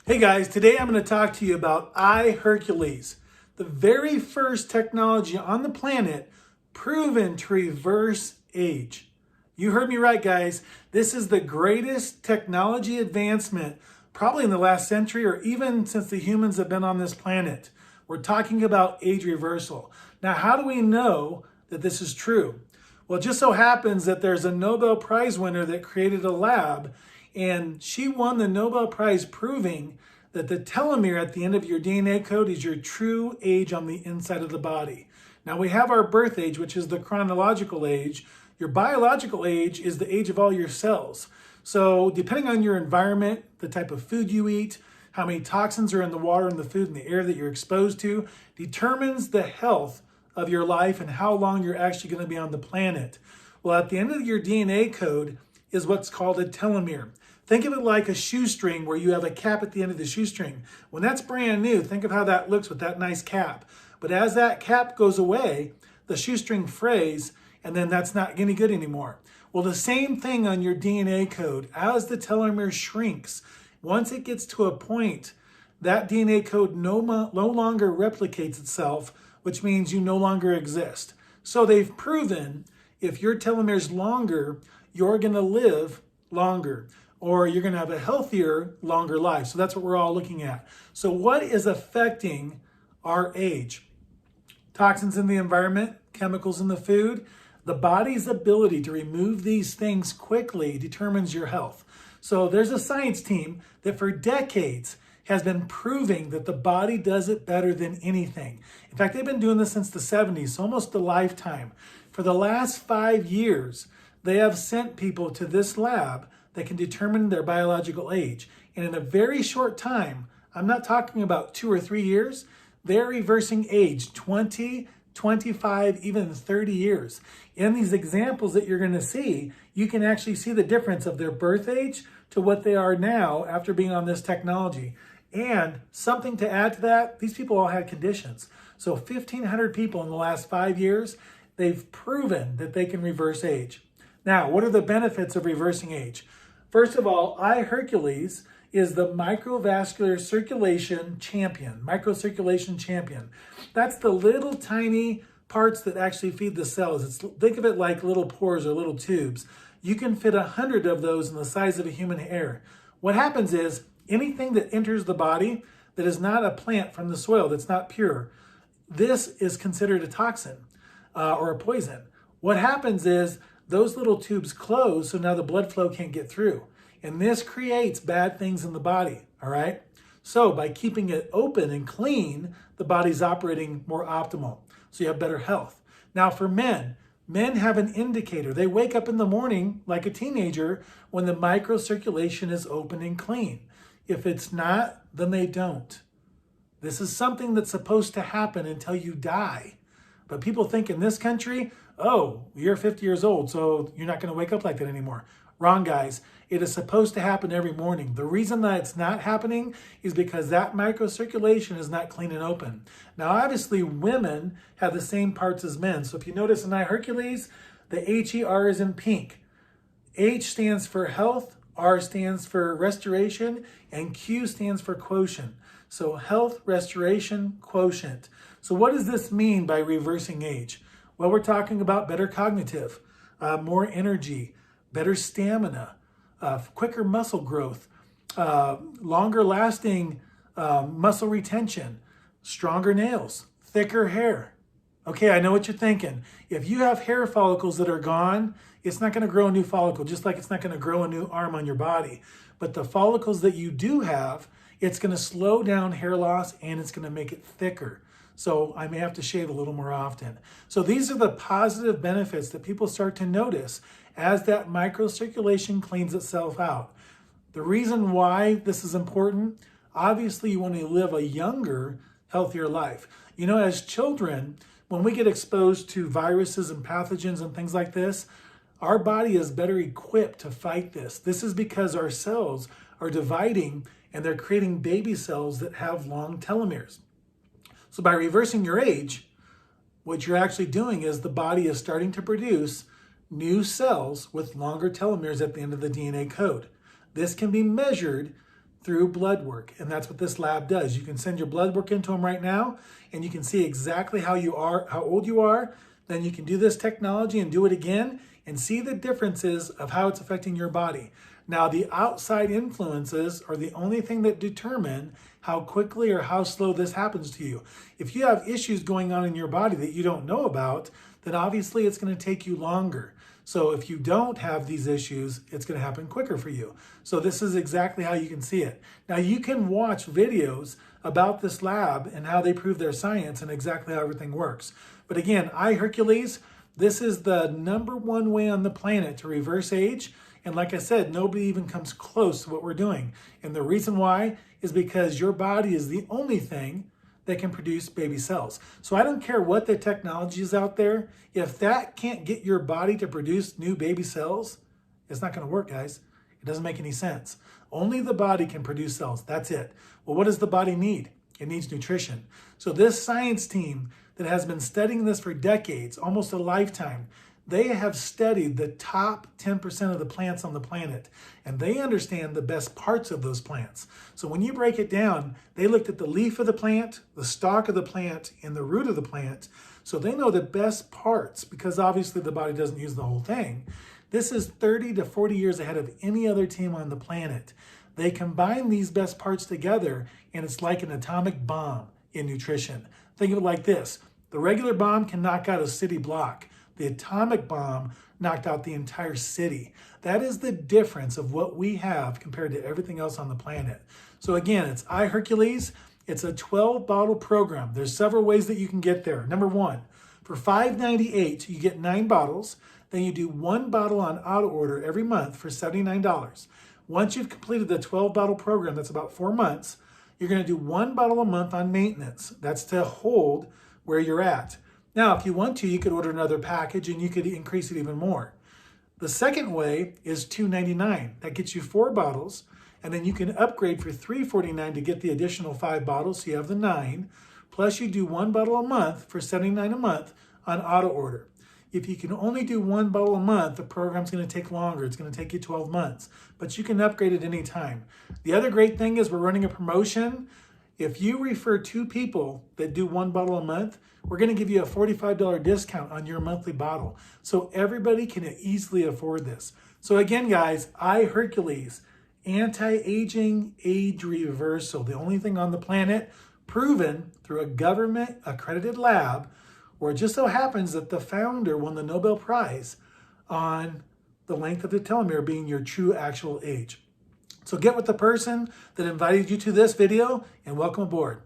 Hey guys, today I'm going to talk to you about iHeRQles, the very first technology on the planet proven to reverse age. You heard me right, guys. This is the greatest technology advancement probably in the last century or even since the humans have been on this planet. We're talking about age reversal. Now, how do we know that this is true? Well, it just so happens that there's a Nobel Prize winner that created a lab, and she won the Nobel Prize proving that the telomere at the end of your DNA code is your true age on the inside of the body. Now, we have our birth age, which is the chronological age. Your biological age is the age of all your cells. So depending on your environment, the type of food you eat, how many toxins are in the water and the food and the air that you're exposed to, determines the health of your life and how long you're actually going to be on the planet. Well, at the end of your DNA code is what's called a telomere. Think of it like a shoestring where you have a cap at the end of the shoestring. When that's brand new, think of how that looks with that nice cap. But as that cap goes away, the shoestring frays, and then that's not any good anymore. Well, the same thing on your DNA code. As the telomere shrinks, once it gets to a point, that DNA code no longer replicates itself, which means you no longer exist. So they've proven if your telomere is longer, you're going to live longer, or you're going to have a healthier, longer life. So that's what we're all looking at. So what is affecting our age? Toxins in the environment, chemicals in the food. The body's ability to remove these things quickly determines your health. So there's a science team that for decades has been proving that the body does it better than anything. In fact, they've been doing this since the 70s, almost a lifetime. For the last 5 years, they have sent people to this lab that can determine their biological age. And in a very short time, I'm not talking about 2 or 3 years, they're reversing age 20, 25, even 30 years. In these examples that you're going to see, you can actually see the difference of their birth age to what they are now after being on this technology. And something to add to that, these people all had conditions. So 1,500 people in the last 5 years, they've proven that they can reverse age. Now, what are the benefits of reversing age? First of all, iHeRQles is the microvascular circulation champion, microcirculation champion. That's the little tiny parts that actually feed the cells. Think of it like little pores or little tubes. You can fit 100 of those in the size of a human hair. What happens is anything that enters the body that is not a plant from the soil, that's not pure, this is considered a toxin or a poison. What happens is those little tubes close, so now the blood flow can't get through. And this creates bad things in the body, all right? So by keeping it open and clean, the body's operating more optimal. So you have better health. Now for men have an indicator. They wake up in the morning like a teenager when the microcirculation is open and clean. If it's not, then they don't. This is something that's supposed to happen until you die. But people think in this country, oh, you're 50 years old, so you're not going to wake up like that anymore. Wrong, guys. It is supposed to happen every morning. The reason that it's not happening is because that microcirculation is not clean and open. Now, obviously, women have the same parts as men. So if you notice in iHeRQles, the HER is in pink. H stands for health, R stands for restoration, and Q stands for quotient. So health, restoration, quotient. So what does this mean by reversing age? Well, we're talking about better cognitive, more energy, better stamina, quicker muscle growth, longer lasting muscle retention, stronger nails, thicker hair. Okay, I know what you're thinking. If you have hair follicles that are gone, it's not going to grow a new follicle, just like it's not going to grow a new arm on your body. But the follicles that you do have, it's going to slow down hair loss and it's going to make it thicker. So I may have to shave a little more often. So these are the positive benefits that people start to notice as that microcirculation cleans itself out. The reason why this is important, obviously you want to live a younger, healthier life. You know, as children, when we get exposed to viruses and pathogens and things like this, our body is better equipped to fight this. This is because our cells are dividing and they're creating baby cells that have long telomeres. So by reversing your age, what you're actually doing is the body is starting to produce new cells with longer telomeres at the end of the DNA code. This can be measured through blood work. And that's what this lab does. You can send your blood work into them right now, and you can see exactly how you are, how old you are. Then you can do this technology and do it again and see the differences of how it's affecting your body. Now, the outside influences are the only thing that determine how quickly or how slow this happens to you. If you have issues going on in your body that you don't know about, then obviously it's going to take you longer. So if you don't have these issues, it's going to happen quicker for you. So this is exactly how you can see it. Now, you can watch videos about this lab and how they prove their science and exactly how everything works. But again, iHeRQles, this is the #1 way on the planet to reverse age. And like I said, nobody even comes close to what we're doing. And the reason why is because your body is the only thing that can produce baby cells. So I don't care what the technology is out there. If that can't get your body to produce new baby cells, it's not going to work, guys. It doesn't make any sense. Only the body can produce cells. That's it. Well, what does the body need? It needs nutrition. So this science team that has been studying this for decades, almost a lifetime, they have studied the top 10% of the plants on the planet, and they understand the best parts of those plants. So when you break it down, they looked at the leaf of the plant, the stalk of the plant, and the root of the plant. So they know the best parts because obviously the body doesn't use the whole thing. This is 30 to 40 years ahead of any other team on the planet. They combine these best parts together, and it's like an atomic bomb in nutrition. Think of it like this. The regular bomb can knock out a city block. The atomic bomb knocked out the entire city. That is the difference of what we have compared to everything else on the planet. So again, it's iHeRQles. It's a 12-bottle program. There's several ways that you can get there. Number one, for $5.98, you get 9 bottles. Then you do 1 bottle on auto order every month for $79. Once you've completed the 12-bottle program, that's about 4 months, you're going to do 1 bottle a month on maintenance. That's to hold where you're at. Now, if you want to, you could order another package and you could increase it even more. The second way is $2.99. That gets you 4 bottles, and then you can upgrade for $3.49 to get the additional 5 bottles, so you have the 9. Plus, you do 1 bottle a month for $79 a month on auto order. If you can only do 1 bottle a month, the program's going to take longer. It's going to take you 12 months, but you can upgrade at any time. The other great thing is we're running a promotion. If you refer 2 people that do 1 bottle a month, we're going to give you a $45 discount on your monthly bottle. So everybody can easily afford this. So again, guys, iHeRQles, anti-aging age reversal, the only thing on the planet proven through a government accredited lab, where it just so happens that the founder won the Nobel Prize on the length of the telomere being your true actual age. So get with the person that invited you to this video and welcome aboard.